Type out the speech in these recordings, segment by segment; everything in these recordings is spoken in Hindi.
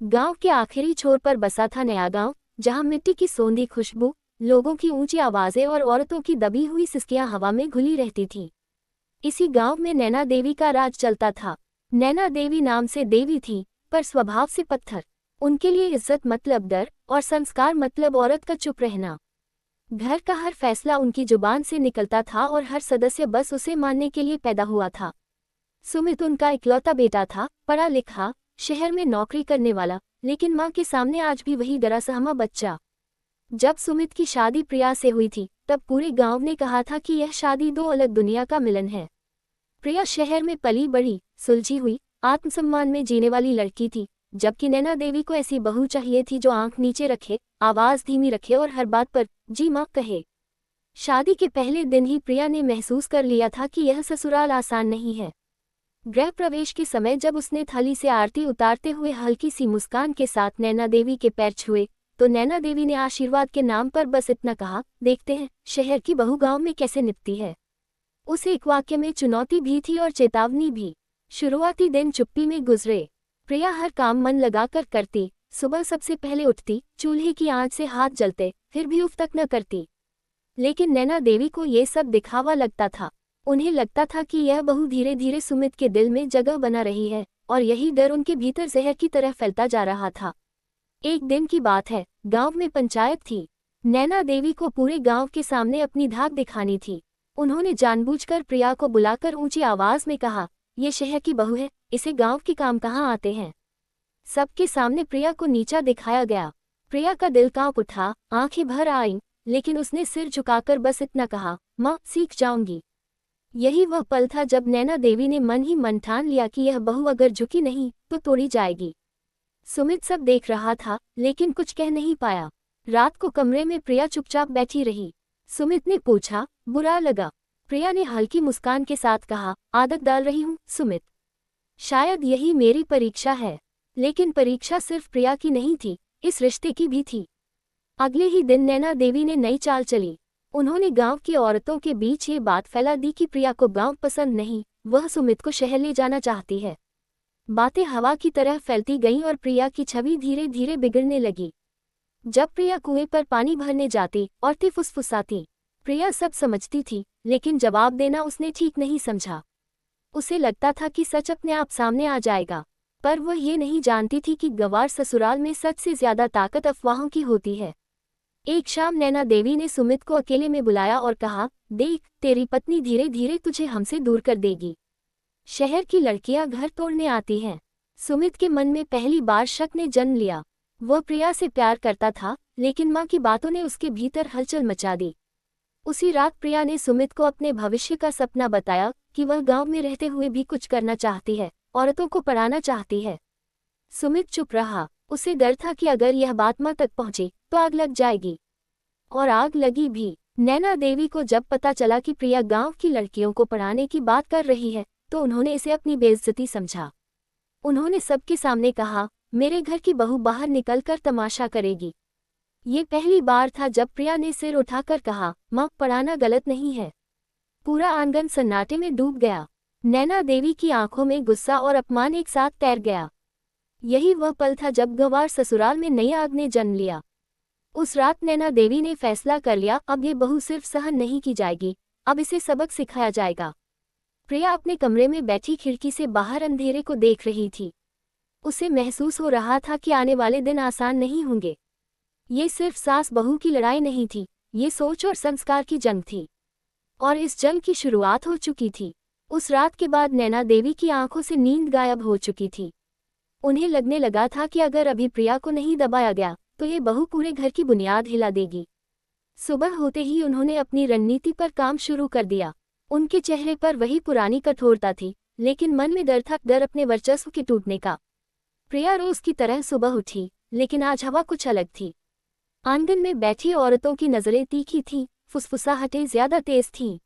गांव के आखिरी छोर पर बसा था नया गांव, जहां मिट्टी की सोंधी खुशबू, लोगों की ऊंची आवाजें और औरतों की दबी हुई सिसकियां हवा में घुली रहती थीं। इसी गांव में नैना देवी का राज चलता था। नैना देवी नाम से देवी थी, पर स्वभाव से पत्थर। उनके लिए इज्जत मतलब डर और संस्कार मतलब औरत का चुप रहना। घर का हर फैसला उनकी जुबान से निकलता था और हर सदस्य बस उसे मानने के लिए पैदा हुआ था। सुमित उनका इकलौता बेटा था, पढ़ा लिखा, शहर में नौकरी करने वाला, लेकिन माँ के सामने आज भी वही डरा सहमा बच्चा। जब सुमित की शादी प्रिया से हुई थी, तब पूरे गांव ने कहा था कि यह शादी दो अलग दुनिया का मिलन है। प्रिया शहर में पली बड़ी, सुलझी हुई, आत्मसम्मान में जीने वाली लड़की थी, जबकि नैना देवी को ऐसी बहू चाहिए थी जो आंख नीचे रखे, आवाज धीमी रखे और हर बात पर जी माँ कहे। शादी के पहले दिन ही प्रिया ने महसूस कर लिया था कि यह ससुराल आसान नहीं है। गृह प्रवेश के समय जब उसने थाली से आरती उतारते हुए हल्की सी मुस्कान के साथ नैना देवी के पैर छुए, तो नैना देवी ने आशीर्वाद के नाम पर बस इतना कहा, देखते हैं शहर की बहू गांव में कैसे निपटती है। उस एक वाक्य में चुनौती भी थी और चेतावनी भी। शुरुआती दिन चुप्पी में गुजरे। प्रिया हर काम मन लगाकर करती, सुबह सबसे पहले उठती, चूल्हे की आंच से हाथ जलते, फिर भी उफ तक न करती। लेकिन नैना देवी को ये सब दिखावा लगता था। उन्हें लगता था कि यह बहू धीरे धीरे सुमित के दिल में जगह बना रही है, और यही डर उनके भीतर जहर की तरह फैलता जा रहा था। एक दिन की बात है, गांव में पंचायत थी। नैना देवी को पूरे गांव के सामने अपनी धाक दिखानी थी। उन्होंने जानबूझकर प्रिया को बुलाकर ऊंची आवाज में कहा, ये शहर की बहू है, इसे गांव के काम कहाँ आते हैं। सबके सामने प्रिया को नीचा दिखाया गया। प्रिया का दिल कांप उठा, आंखें भर आईं, लेकिन उसने सिर झुकाकर बस इतना कहा, माँ सीख जाऊंगी। यही वह पल था जब नैना देवी ने मन ही मन ठान लिया कि यह बहू अगर झुकी नहीं तो तोड़ी जाएगी। सुमित सब देख रहा था, लेकिन कुछ कह नहीं पाया। रात को कमरे में प्रिया चुपचाप बैठी रही। सुमित ने पूछा, बुरा लगा। प्रिया ने हल्की मुस्कान के साथ कहा, आदत डाल रही हूँ सुमित। शायद यही मेरी परीक्षा है। लेकिन परीक्षा सिर्फ प्रिया की नहीं थी, इस रिश्ते की भी थी। अगले ही दिन नैना देवी ने नई चाल चली। उन्होंने गांव की औरतों के बीच ये बात फैला दी कि प्रिया को गांव पसंद नहीं, वह सुमित को शहर ले जाना चाहती है। बातें हवा की तरह फैलती गईं और प्रिया की छवि धीरे धीरे बिगड़ने लगी। जब प्रिया कुएं पर पानी भरने जाती और थी फुसफुसाती, प्रिया सब समझती थी, लेकिन जवाब देना उसने ठीक नहीं समझा। उसे लगता था कि सच अपने आप सामने आ जाएगा, पर वह ये नहीं जानती थी कि गंवार ससुराल में सच से ज्यादा ताकत अफवाहों की होती है। एक शाम नैना देवी ने सुमित को अकेले में बुलाया और कहा, देख तेरी पत्नी धीरे धीरे तुझे हमसे दूर कर देगी। शहर की लड़कियां घर तोड़ने आती हैं। सुमित के मन में पहली बार शक ने जन्म लिया। वह प्रिया से प्यार करता था, लेकिन माँ की बातों ने उसके भीतर हलचल मचा दी। उसी रात प्रिया ने सुमित को अपने भविष्य का सपना बताया कि वह गांव में रहते हुए भी कुछ करना चाहती है, औरतों को पढ़ाना चाहती है। सुमित चुप रहा। उसे डर था कि अगर यह बात माँ तक पहुंची तो आग लग जाएगी। और आग लगी भी। नैना देवी को जब पता चला कि प्रिया गांव की लड़कियों को पढ़ाने की बात कर रही है, तो उन्होंने इसे अपनी बेइज्जती समझा। उन्होंने सबके सामने कहा, मेरे घर की बहू बाहर निकलकर तमाशा करेगी। ये पहली बार था जब प्रिया ने सिर उठाकर कहा, माँ पढ़ाना गलत नहीं है। पूरा आंगन सन्नाटे में डूब गया। नैना देवी की आंखों में गुस्सा और अपमान एक साथ तैर गया। यही वह पल था जब गंवार ससुराल में नई आग ने जन्म लिया। उस रात नैना देवी ने फैसला कर लिया, अब ये बहू सिर्फ सहन नहीं की जाएगी, अब इसे सबक सिखाया जाएगा। प्रिया अपने कमरे में बैठी खिड़की से बाहर अंधेरे को देख रही थी। उसे महसूस हो रहा था कि आने वाले दिन आसान नहीं होंगे। ये सिर्फ सास बहू की लड़ाई नहीं थी, ये सोच और संस्कार की जंग थी। और इस जंग की शुरुआत हो चुकी थी। उस रात के बाद नैना देवी की आंखों से नींद गायब हो चुकी थी। उन्हें लगने लगा था कि अगर अभी प्रिया को नहीं दबाया गया तो ये बहू पूरे घर की बुनियाद हिला देगी। सुबह होते ही उन्होंने अपनी रणनीति पर काम शुरू कर दिया। उनके चेहरे पर वही पुरानी कठोरता थी, लेकिन मन में डर था, डर अपने वर्चस्व के टूटने का। प्रिया रोज की तरह सुबह उठी, लेकिन आज हवा कुछ अलग थी। आंगन में बैठी औरतों की नजरें तीखी थीं, फुसफुसाहटें ज्यादा तेज थीं।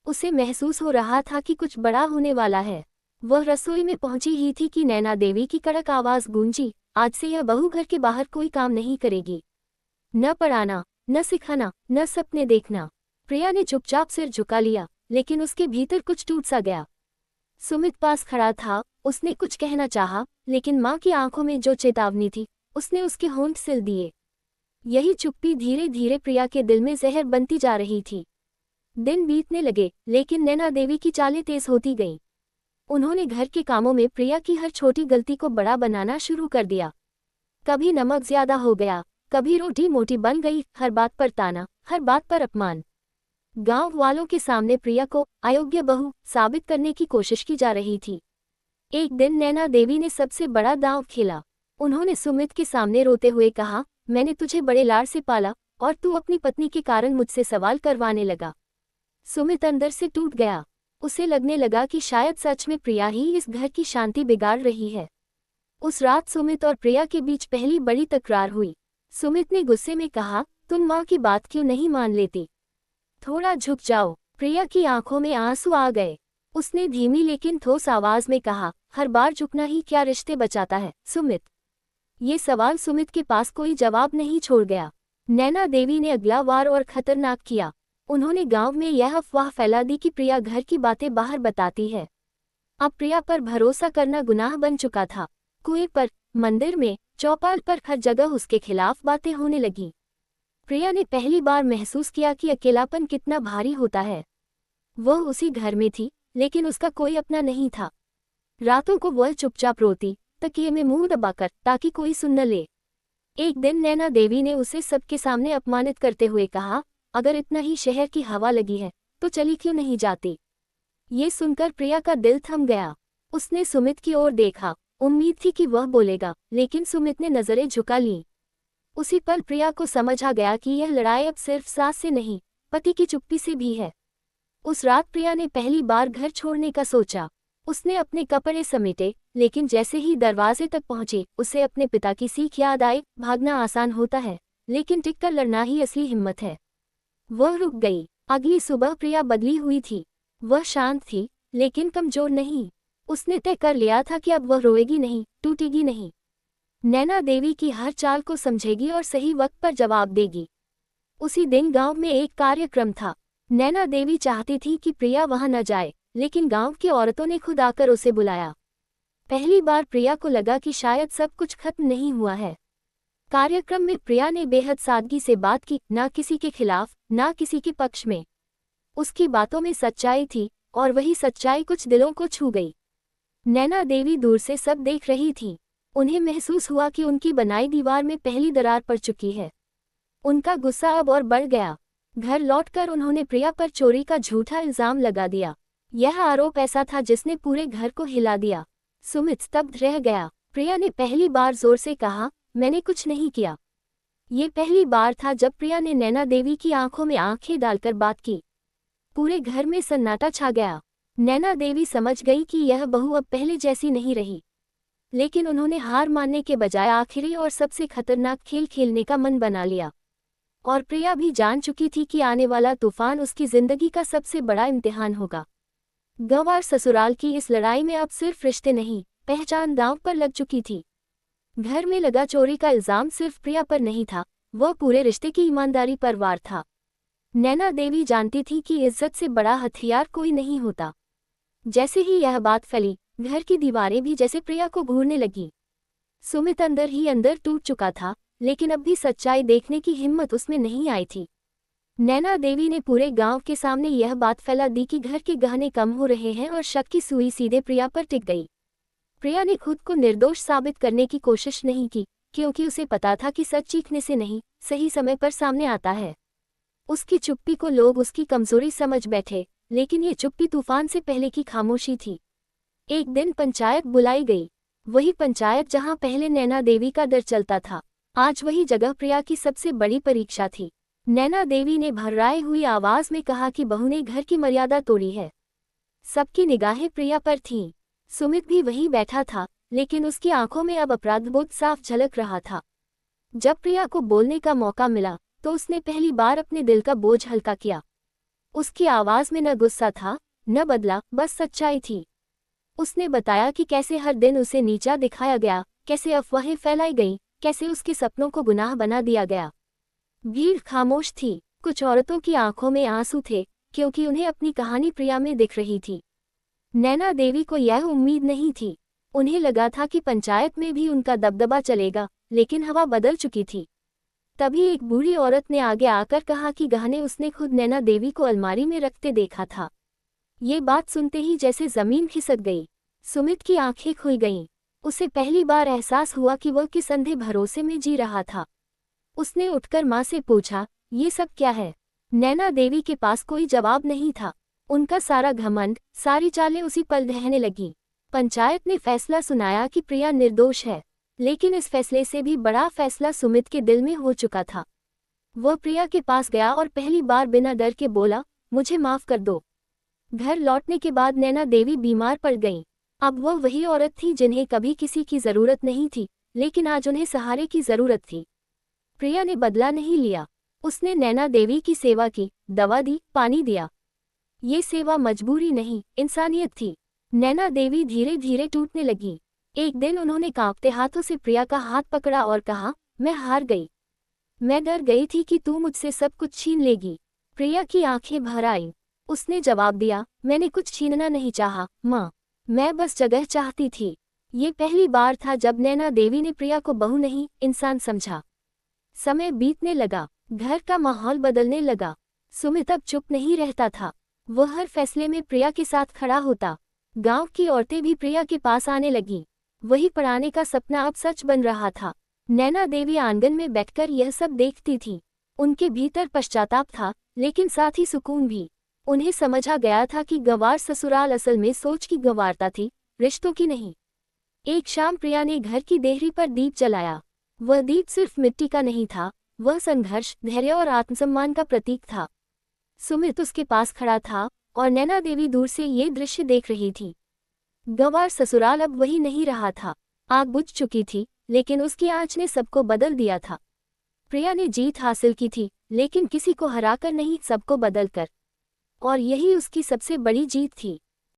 उसे महसूस हो रहा था कि कुछ बड़ा होने वाला है। वह रसोई में पहुंची ही थी कि नैना देवी की कड़क आवाज गूंजी, आज से यह बहू घर के बाहर कोई काम नहीं करेगी। न पढ़ाना, न सिखाना, न सपने देखना। प्रिया ने चुपचाप सिर झुका लिया, लेकिन उसके भीतर कुछ टूट सा गया। सुमित पास खड़ा था। उसने कुछ कहना चाहा, लेकिन माँ की आंखों में जो चेतावनी थी उसने उसके होंठ सिल दिए। यही चुप्पी धीरे धीरे प्रिया के दिल में जहर बनती जा रही थी। दिन बीतने लगे, लेकिन नैना देवी की चालें तेज होती गईं। उन्होंने घर के कामों में प्रिया की हर छोटी गलती को बड़ा बनाना शुरू कर दिया। कभी नमक ज्यादा हो गया, कभी रोटी मोटी बन गई, हर बात पर ताना, हर बात पर अपमान। गांव वालों के सामने प्रिया को अयोग्य बहू साबित करने की कोशिश की जा रही थी। एक दिन नैना देवी ने सबसे बड़ा दांव खेला। उन्होंने सुमित के सामने रोते हुए कहा, मैंने तुझे बड़े लाड से पाला और तू अपनी पत्नी के कारण मुझसे सवाल करवाने लगा। सुमित अंदर से टूट गया। उसे लगने लगा कि शायद सच में प्रिया ही इस घर की शांति बिगाड़ रही है। उस रात सुमित और प्रिया के बीच पहली बड़ी तकरार हुई। सुमित ने गुस्से में कहा, तुम माँ की बात क्यों नहीं मान लेती? थोड़ा झुक जाओ। प्रिया की आंखों में आंसू आ गए। उसने धीमी लेकिन ठोस आवाज में कहा, हर बार झुकना ही क्या रिश्ते बचाता है सुमित? ये सवाल सुमित के पास कोई जवाब नहीं छोड़ गया। नैना देवी ने अगला वार और खतरनाक किया। उन्होंने गांव में यह अफवाह फैला दी कि प्रिया घर की बातें बाहर बताती है। अब प्रिया पर भरोसा करना गुनाह बन चुका था। कुएं पर, मंदिर में, चौपाल पर, हर जगह उसके खिलाफ बातें होने लगी। प्रिया ने पहली बार महसूस किया कि अकेलापन कितना भारी होता है। वह उसी घर में थी, लेकिन उसका कोई अपना नहीं था। रातों को वह चुपचाप रोती, तकिए में मुंह दबाकर, ताकि कोई सुन न ले। एक दिन नैना देवी ने उसे सबके सामने अपमानित करते हुए कहा, अगर इतना ही शहर की हवा लगी है तो चली क्यों नहीं जाती? ये सुनकर प्रिया का दिल थम गया। उसने सुमित की ओर देखा। उम्मीद थी कि वह बोलेगा, लेकिन सुमित ने नजरें झुका लीं। उसी पल प्रिया को समझ आ गया कि यह लड़ाई अब सिर्फ सास से नहीं, पति की चुप्पी से भी है। उस रात प्रिया ने पहली बार घर छोड़ने का सोचा। उसने अपने कपड़े समेटे, लेकिन जैसे ही दरवाजे तक पहुंची, उसे अपने पिता की सीख याद आई, भागना आसान होता है, लेकिन टिककर लड़ना ही असली हिम्मत है। वह रुक गई। अगली सुबह प्रिया बदली हुई थी। वह शांत थी, लेकिन कमजोर नहीं। उसने तय कर लिया था कि अब वह रोएगी नहीं, टूटेगी नहीं। नैना देवी की हर चाल को समझेगी और सही वक्त पर जवाब देगी। उसी दिन गांव में एक कार्यक्रम था। नैना देवी चाहती थी कि प्रिया वहां न जाए, लेकिन गांव की औरतों ने खुद आकर उसे बुलाया। पहली बार प्रिया को लगा कि शायद सब कुछ खत्म नहीं हुआ है। कार्यक्रम में प्रिया ने बेहद सादगी से बात की, ना किसी के खिलाफ, ना किसी के पक्ष में। उसकी बातों में सच्चाई थी, और वही सच्चाई कुछ दिलों को छू गई। नैना देवी दूर से सब देख रही थी। उन्हें महसूस हुआ कि उनकी बनाई दीवार में पहली दरार पड़ चुकी है। उनका गुस्सा अब और बढ़ गया। घर लौटकर उन्होंने प्रिया पर चोरी का झूठा इल्जाम लगा दिया। यह आरोप ऐसा था जिसने पूरे घर को हिला दिया। सुमित स्तब्ध रह गया। प्रिया ने पहली बार जोर से कहा, मैंने कुछ नहीं किया। ये पहली बार था जब प्रिया ने नैना देवी की आंखों में आंखें डालकर बात की। पूरे घर में सन्नाटा छा गया। नैना देवी समझ गई कि यह बहू अब पहले जैसी नहीं रही, लेकिन उन्होंने हार मानने के बजाय आखिरी और सबसे खतरनाक खेल खेलने का मन बना लिया। और प्रिया भी जान चुकी थी कि आने वाला तूफान उसकी जिंदगी का सबसे बड़ा इम्तिहान होगा। गंवार ससुराल की इस लड़ाई में अब सिर्फ रिश्ते नहीं, पहचान दांव पर लग चुकी थी। घर में लगा चोरी का इल्जाम सिर्फ प्रिया पर नहीं था, वह पूरे रिश्ते की ईमानदारी पर वार था। नैना देवी जानती थी कि इज्जत से बड़ा हथियार कोई नहीं होता। जैसे ही यह बात फैली, घर की दीवारें भी जैसे प्रिया को घूरने लगी। सुमित अंदर ही अंदर टूट चुका था, लेकिन अब भी सच्चाई देखने की हिम्मत उसमें नहीं आई थी। नैना देवी ने पूरे गांव के सामने यह बात फैला दी कि घर के गहने कम हो रहे हैं और शक की सुई सीधे प्रिया पर टिक गई। प्रिया ने खुद को निर्दोष साबित करने की कोशिश नहीं की, क्योंकि उसे पता था कि सच चीखने से नहीं, सही समय पर सामने आता है। उसकी चुप्पी को लोग उसकी कमजोरी समझ बैठे, लेकिन ये चुप्पी तूफान से पहले की खामोशी थी। एक दिन पंचायत बुलाई गई। वही पंचायत जहां पहले नैना देवी का डर चलता था, आज वही जगह प्रिया की सबसे बड़ी परीक्षा थी। नैना देवी ने भर्राई हुई आवाज में कहा कि बहू ने घर की मर्यादा तोड़ी है। सबकी निगाहें प्रिया पर थीं। सुमित भी वहीं बैठा था, लेकिन उसकी आंखों में अब अपराधबोध साफ झलक रहा था। जब प्रिया को बोलने का मौका मिला, तो उसने पहली बार अपने दिल का बोझ हल्का किया। उसकी आवाज में न गुस्सा था, न बदला, बस सच्चाई थी। उसने बताया कि कैसे हर दिन उसे नीचा दिखाया गया, कैसे अफवाहें फैलाई गईं, कैसे उसके सपनों को गुनाह बना दिया गया। भीड़ खामोश थी। कुछ औरतों की आंखों में आंसू थे, क्योंकि उन्हें अपनी कहानी प्रिया में दिख रही थी। नैना देवी को यह उम्मीद नहीं थी। उन्हें लगा था कि पंचायत में भी उनका दबदबा चलेगा, लेकिन हवा बदल चुकी थी। तभी एक बूढ़ी औरत ने आगे आकर कहा कि गहने उसने खुद नैना देवी को अलमारी में रखते देखा था। ये बात सुनते ही जैसे जमीन खिसक गई। सुमित की आंखें खुल गईं। उसे पहली बार एहसास हुआ कि वह किस अंधे भरोसे में जी रहा था। उसने उठकर माँ से पूछा, ये सब क्या है? नैना देवी के पास कोई जवाब नहीं था। उनका सारा घमंड, सारी चालें उसी पल ढहने लगीं। पंचायत ने फैसला सुनाया कि प्रिया निर्दोष है, लेकिन इस फैसले से भी बड़ा फैसला सुमित के दिल में हो चुका था। वह प्रिया के पास गया और पहली बार बिना डर के बोला, मुझे माफ कर दो। घर लौटने के बाद नैना देवी बीमार पड़ गईं। अब वह वही औरत थी जिन्हें कभी किसी की जरूरत नहीं थी, लेकिन आज उन्हें सहारे की जरूरत थी। प्रिया ने बदला नहीं लिया। उसने नैना देवी की सेवा की, दवा दी, पानी दिया। ये सेवा मजबूरी नहीं, इंसानियत थी। नैना देवी धीरे धीरे टूटने लगी। एक दिन उन्होंने कांपते हाथों से प्रिया का हाथ पकड़ा और कहा, मैं हार गई। मैं डर गई थी कि तू मुझसे सब कुछ छीन लेगी। प्रिया की आंखें भर आईं। उसने जवाब दिया, मैंने कुछ छीनना नहीं चाहा, माँ। मैं बस जगह चाहती थी। ये पहली बार था जब नैना देवी ने प्रिया को बहू नहीं, इंसान समझा। समय बीतने लगा, घर का माहौल बदलने लगा। सुमित अब चुप नहीं रहता था। वह हर फैसले में प्रिया के साथ खड़ा होता। गांव की औरतें भी प्रिया के पास आने लगीं। वही पढ़ाने का सपना अब सच बन रहा था। नैना देवी आंगन में बैठकर यह सब देखती थी। उनके भीतर पश्चाताप था, लेकिन साथ ही सुकून भी। उन्हें समझा गया था कि गंवार ससुराल असल में सोच की गंवारता थी, रिश्तों की नहीं। एक शाम प्रिया ने घर की देहरी पर दीप जलाया। वह दीप सिर्फ मिट्टी का नहीं था, वह संघर्ष, धैर्य और आत्मसम्मान का प्रतीक था। सुमित उसके पास खड़ा था और नैना देवी दूर से ये दृश्य देख रही थी। गंवार ससुराल अब वही नहीं रहा था। आग बुझ चुकी थी, लेकिन उसकी आंच ने सबको बदल दिया था। प्रिया ने जीत हासिल की थी, लेकिन किसी को हराकर नहीं, सबको बदलकर। और यही उसकी सबसे बड़ी जीत थी।